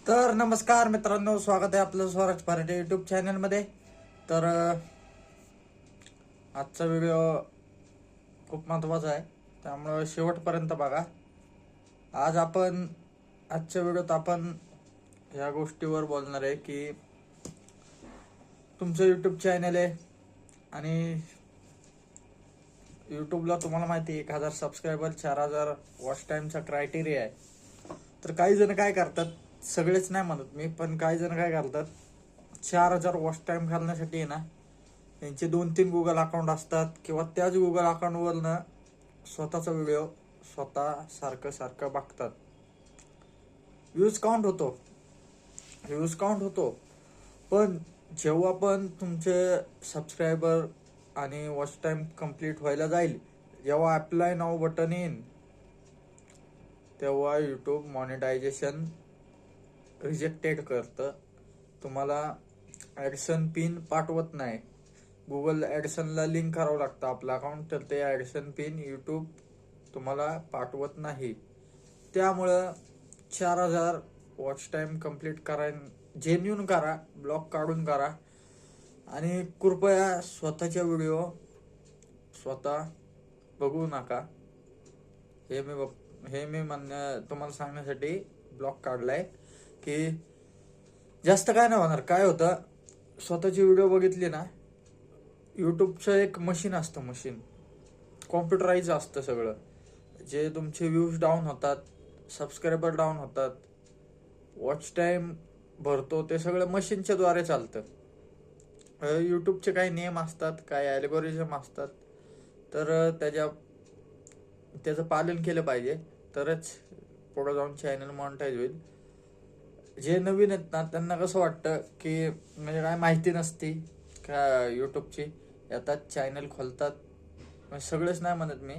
तर नमस्कार मित्रांनो, स्वागत आहे आपलं स्वराज पार्टी युट्यूब चॅनलमध्ये. तर आजचा व्हिडिओ खूप महत्त्वाचा आहे, त्यामुळं शेवटपर्यंत बघा. आजच्या व्हिडिओत आपण ह्या गोष्टीवर बोलणार आहे की तुमचं यूट्यूब चॅनल आहे आणि यूट्यूबला तुम्हाला माहिती आहे 1000 सबस्क्रायबर 4000 वॉच टाईमचा क्रायटेरिया आहे. तर काही जण काय करतात, सगळेच नाही म्हणत मी, पण काही जण काय करतात, 4000 वॉच टाइम घालण्यासाठी आहे ना, त्यांचे 2-3 गुगल अकाउंट असतात किंवा त्याच गुगल अकाउंटवरनं स्वतःचा व्हिडिओ स्वतः सारखं सारखं बघतात. व्ह्यूज काउंट होतो. पण जेव्हा पण तुमचे सबस्क्रायबर आणि वॉच टाइम कंप्लीट व्हायला जाईल, जेव्हा अप्लाय नाव बटन येईल, तेव्हा यूट्यूब मॉनिटायझेशन रिजेक्टेड करतं. तुम्हाला ॲडसन पिन पाठवत नाही. गुगल ॲडसनला लिंक करावं लागतं आपलं अकाउंट, तर ते ॲडसन पिन यूट्यूब तुम्हाला पाठवत नाही. त्यामुळं 4000 वॉच टाइम कंप्लीट करा, जेन्युन करा, ब्लॉक काढून करा आणि कृपया स्वतःच्या व्हिडिओ स्वतः बघू नका. हे मी तुम्हाला सांगण्यासाठी ब्लॉक काढलाय की जास्त काय नाही होणार. काय होतं, स्वतःची व्हिडिओ बघितली ना, यूट्यूबचं एक मशीन असतं, कॉम्प्युटराईज असतं सगळं. जे तुमचे व्ह्यूज डाऊन होतात, सबस्क्रायबर डाऊन होतात, वॉच टाइम भरतो, ते सगळं मशीनच्या द्वारे चालतं. यूट्यूबचे काही नियम असतात, काही अल्गोरिदम असतात, तर त्याचं पालन केलं पाहिजे, तरच पुढे जाऊन चॅनल मॉनिटाईज होईल. जे नवीन आहेत ना, त्यांना कसं वाटतं की म्हणजे काय माहिती नसती का यूट्यूबची, येतात चॅनल खोलतात. म्हणजे सगळेच नाही म्हणत मी,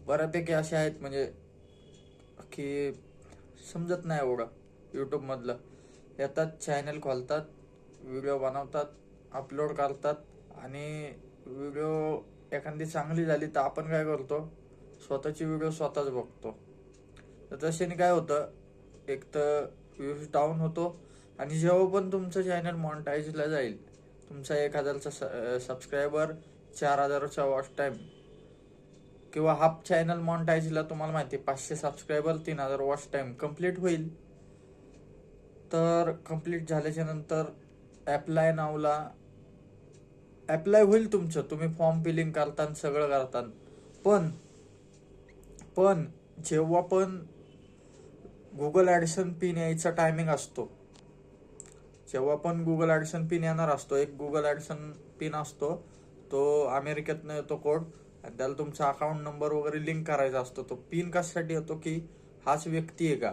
बऱ्यापैकी असे आहेत म्हणजे की समजत नाही एवढं यूट्यूबमधलं. येतात, चॅनल खोलतात, व्हिडिओ बनवतात, अपलोड करतात आणि व्हिडिओ एखादी चांगली झाली तर आपण काय करतो, स्वतःची व्हिडिओ स्वतःच बघतो. तर तशाने काय होतं, एक तर व्ह्यूज डाऊन होतो आणि जेव्हा पण तुमचं चॅनल मॉनिटाईजला जाईल, तुमचा 1000चा सबस्क्रायबर, 4000चा वॉच टाईम किंवा हाफ चॅनल मॉनिटाईजला तुम्हाला माहिती 500 सबस्क्रायबर 3000 वॉच टाईम कंप्लीट होईल. तर कंप्लीट झाल्याच्या नंतर अप्लाय होईल तुमचं, तुम्ही फॉर्म फिलिंग करता, सगळं करता. पण जेव्हा पण गुगल ॲडसन पिन यायचा टायमिंग असतो, जेव्हा पण गुगल ॲडसन पिन येणार असतो, एक गुगल ॲडसन पिन असतो, तो अमेरिकेतनं येतो कोड, आणि त्याला तुमचा अकाउंट नंबर वगैरे लिंक करायचा असतो. तो पिन कशासाठी येतो की हाच व्यक्ती आहे का,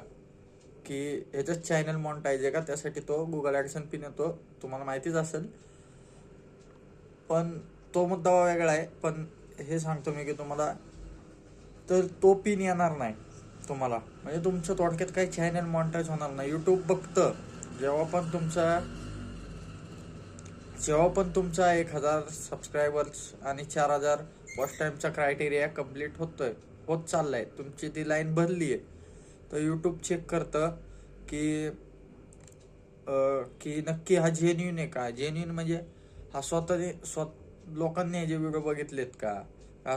की ह्याचंच चॅनल मॉनिटाईज आहे का, त्यासाठी तो गुगल ॲडसन पिन येतो, तुम्हाला माहितीच असेल. पण तो मुद्दा वेगळा आहे. पण हे सांगतो मी की तुम्हाला, तर तो पिन येणार नाही तुम्हाला, म्हणजे तुमचं थोडक्यात काही चॅनल मॉनिटाईज होणार नाही. यूट्यूब बघतं जेव्हा पण तुमचा 1000 सबस्क्रायबर्स आणि 4000 वॉच टाईमचा क्रायटेरिया कंप्लीट होत चाललाय, तुमची ती लाईन भरली आहे, तर यूट्यूब चेक करतं की नक्की हा जेन्युन आहे का. जेन्युन म्हणजे हा लोकांनी जे व्हिडिओ बघितलेत का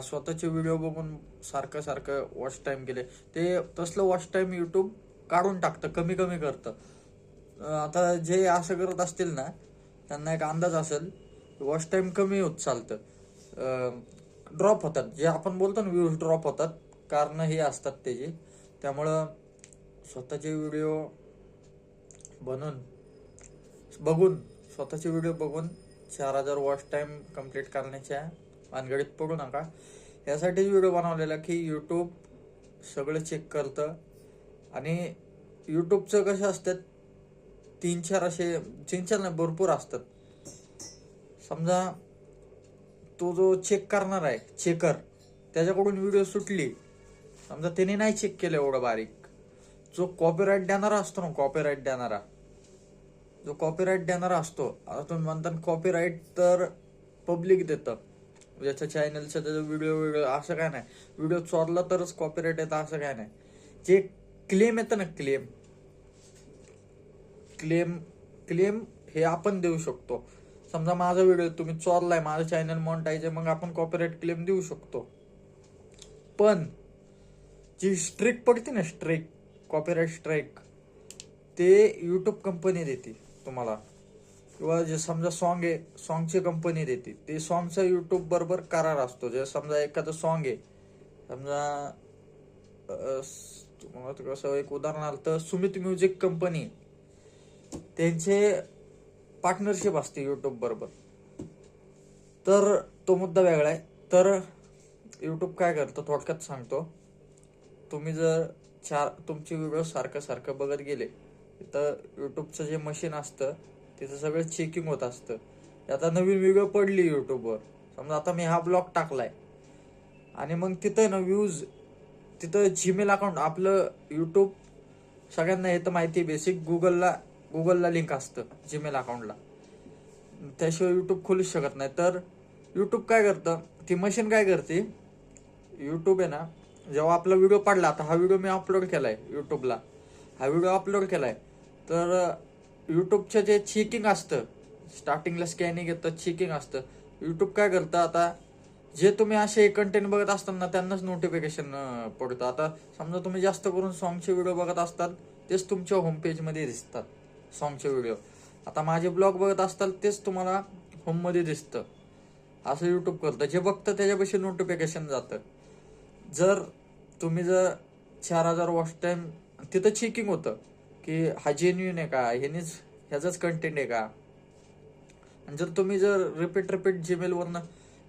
स्वतःचे व्हिडिओ बघून सारखं सारखं वॉच टाइम केले, ते तसलं वॉच टाइम यूट्यूब काढून टाकतं, कमी कमी करतं. आता जे असं करत असतील ना, त्यांना एक अंदाज असेल, वॉच टाइम कमी होत चालतं, ड्रॉप होतात, जे आपण बोलतो ना व्ह्यूज ड्रॉप होतात, कारण हे असतात त्याची. त्यामुळं स्वतःचे व्हिडिओ बघून स्वतःचे व्हिडिओ बघून 4000 वॉच टाइम कंप्लीट करण्याच्या भानगडीत पडू नका. यासाठीच व्हिडिओ बनवलेला की यूट्यूब सगळं चेक करतं. आणि यूट्यूबचं कसं असतात, 3-4 नाही, भरपूर असतात. समजा तो जो चेक करणार आहे, चेकर, त्याच्याकडून व्हिडिओ सुटली, समजा त्याने नाही चेक केलं एवढं बारीक, जो कॉपीराईट देणारा असतो, आता तुम्ही म्हणता कॉपीराईट तर पब्लिक देतं, ज्याच्या चॅनलचं त्याचा व्हिडिओ असं काय नाही, व्हिडिओ चोरला तरच कॉपीराईट येतं असं काय नाही. जे क्लेम येतं ना, क्लेम हे आपण देऊ शकतो. समजा माझा व्हिडिओ तुम्ही चोरलाय, माझं चॅनल मॉनिटाईज आहे, मग आपण कॉपीराईट क्लेम देऊ शकतो. पण जी स्ट्राईक पडते ना, स्ट्राईक, कॉपीराईट स्ट्राईक, ते युट्यूब कंपनी देते तुम्हाला. किंवा जे समजा सॉन्ग आहे, सॉन्गची कंपनी देते. ते सॉन्गचा युट्यूब बरोबर करार असतो. जे समजा एखादं सॉन्ग आहे, समजा तुम्हाला कसं एक उदाहरणार्थ सुमित म्युझिक कंपनी, त्यांचे पार्टनरशिप असते युट्यूब बरोबर. तर तो मुद्दा वेगळा आहे. तर युट्यूब काय करतं थोडक्यात सांगतो. तुम्ही जर तुमचे व्हिडिओ सारखं बघत गेले तर युट्यूबचं जे मशीन असतं तिथं सगळं चेकिंग होत असतं. आता नवीन व्हिडिओ पडली युट्यूबवर, समजा आता मी हा ब्लॉग टाकलाय आणि मग तिथं ना व्ह्यूज, तिथं जीमेल अकाउंट आपलं युट्यूब सगळ्यांना हे तर माहिती बेसिक, गुगलला लिंक असतं जीमेल अकाउंटला, त्याशिवाय युट्यूब खोलूच शकत नाही. तर युट्यूब काय करतं, ती मशीन काय करते, युट्यूब आहे ना, जेव्हा आपला व्हिडिओ पडला, आता हा व्हिडिओ मी अपलोड केलाय युट्यूबला, हा व्हिडिओ अपलोड केलाय, तर युट्यूबचं जे चेकिंग असतं, स्टार्टिंगला स्कॅनिंग येतं, चेकिंग असतं. युट्यूब काय करतं, आता जे तुम्ही असे कंटेंट बघत असताना त्यांनाच नोटिफिकेशन पडतं. आता समजा तुम्ही जास्त करून सॉन्गचे व्हिडिओ बघत असतात, तेच तुमच्या होम पेजमध्ये दिसतात सॉन्गचे व्हिडिओ. आता माझे ब्लॉग बघत असताल तेच तुम्हाला होममध्ये दिसतं. असं युट्यूब करतं. जे बघतं त्याच्यापाशी नोटिफिकेशन जातं. जर तुम्ही 4000 वॉच टाइम, तिथं चेकिंग होतं की हा जेन्युइन आहे का, ह्याचाच कंटेंट आहे का. आणि जर तुम्ही रिपीट जीमेलवरनं,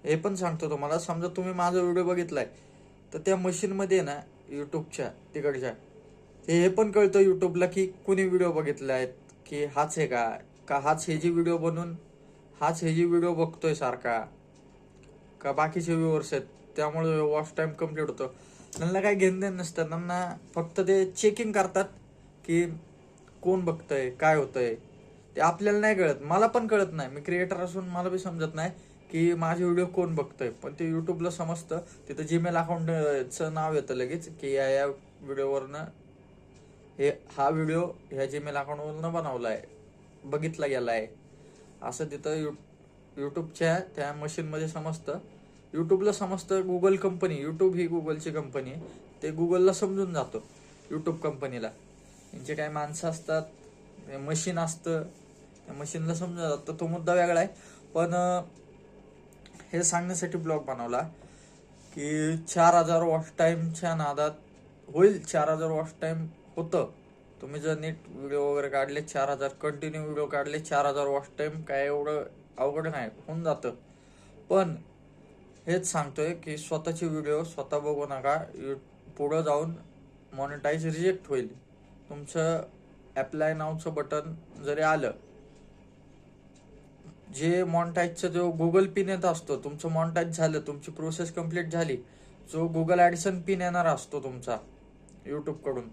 हे पण सांगतो तुम्हाला, समजा तुम्ही माझा व्हिडिओ बघितलाय तर त्या मशीनमध्ये ना युट्यूबच्या तिकडच्या हे पण कळतं युट्यूबला की कुणी व्हिडिओ बघितलाय, की हाच आहे का हाच हे जी व्हिडिओ बनवून हाच हे जी व्हिडिओ बघतोय सारखा, का बाकीचे व्ह्यूअर्स आहेत, त्यामुळे वॉच टाइम कम्प्लीट होतो. त्यांना काय घेणं नसतं, त्यांना फक्त ते चेकिंग करतात की कोण बघतंय, काय होतंय. ते आपल्याला नाही कळत, मला पण कळत नाही, मी क्रिएटर असून मला बी समजत नाही की माझे व्हिडिओ कोण बघतोय. पण ते युट्यूबला समजतं. तिथं जीमेल अकाउंटचं नाव येतं लगेच की या व्हिडिओवरनं हा व्हिडिओ ह्या जीमेल अकाउंटवरनं बनवलाय, बघितला गेलाय, असं तिथं युट्यूबच्या त्या मशीनमध्ये समजतं. युट्यूबला समजतं. गुगल कंपनी, युट्यूब ही गुगलची कंपनी आहे, ते गुगलला समजून जातो युट्यूब कंपनीला. त्यांचे काय माणसं असतात, मशीन असतं, त्या मशीनला समजून जातं. तो मुद्दा वेगळा आहे. पण हे सांगण्यासाठी ब्लॉग बनवला की 4000 वॉच टाइमच्या नादात होईल. 4000 वॉच टाइम होतं. तुम्ही जर नीट व्हिडिओ वगैरे काढले, 4000 कंटिन्यू व्हिडिओ काढले, 4000 वॉच टाइम काय एवढं अवघड नाही, होऊन जातं. पण हेच सांगतोय की स्वतःची व्हिडिओ स्वतः बघू नका. पुढं जाऊन मॉनिटाईज रिजेक्ट होईल. तुमचं अप्लाय नावचं बटन जरी आलं, जे मॉनिटाईजचा जो गुगल पिन येत असतो, तुमचं मॉनिटाईज झालं, तुमची प्रोसेस कंप्लीट झाली, जो गुगल ॲडिसन पिन येणार असतो तुमचा युट्यूबकडून,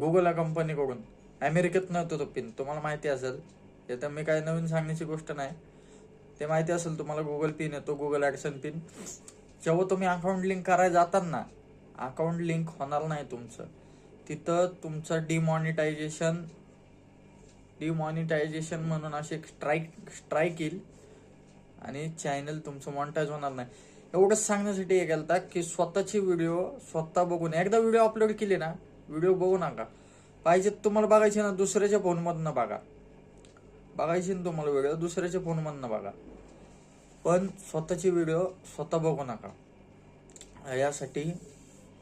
गुगल कंपनीकडून, अमेरिकेत नव्हतं तो पिन, तुम्हाला माहिती असेल. हे तर मी काही नवीन सांगण्याची गोष्ट नाही, ते माहिती असेल तुम्हाला. गुगल पिन येतो, गुगल ॲडिसन पिन. जेव्हा तुम्ही अकाउंट लिंक करायला जाताना, अकाउंट लिंक होणार नाही तुमचं, तिथं तुमचं डिमॉनिटायझेशन म्हणून अशी एक स्ट्राईक येईल आणि चॅनल तुमचं मॉनिटाईज होणार नाही. एवढंच सांगण्यासाठी हे केलं की स्वतःची व्हिडिओ स्वतः बघून, एकदा व्हिडिओ अपलोड केली ना, व्हिडिओ बघू नका. पाहिजे तुम्हाला बघायची ना, दुसऱ्याच्या फोनमधनं बघायची ना तुम्हाला व्हिडिओ, दुसऱ्याच्या फोनमधनं बघा. पण स्वतःची व्हिडिओ स्वतः बघू नका. यासाठी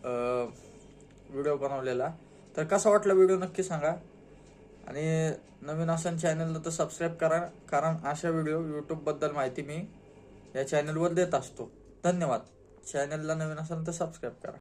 व्हिडिओ बनवलेला. तर कसा वाटला व्हिडिओ नक्की सांगा. आणि नवीन असाल चॅनलला तर सबस्क्राईब करा, कारण अशा व्हिडिओ युट्यूबबद्दल माहिती मी या चॅनलवर देत असतो. धन्यवाद. चॅनलला नवीन असाल तर सबस्क्राईब करा.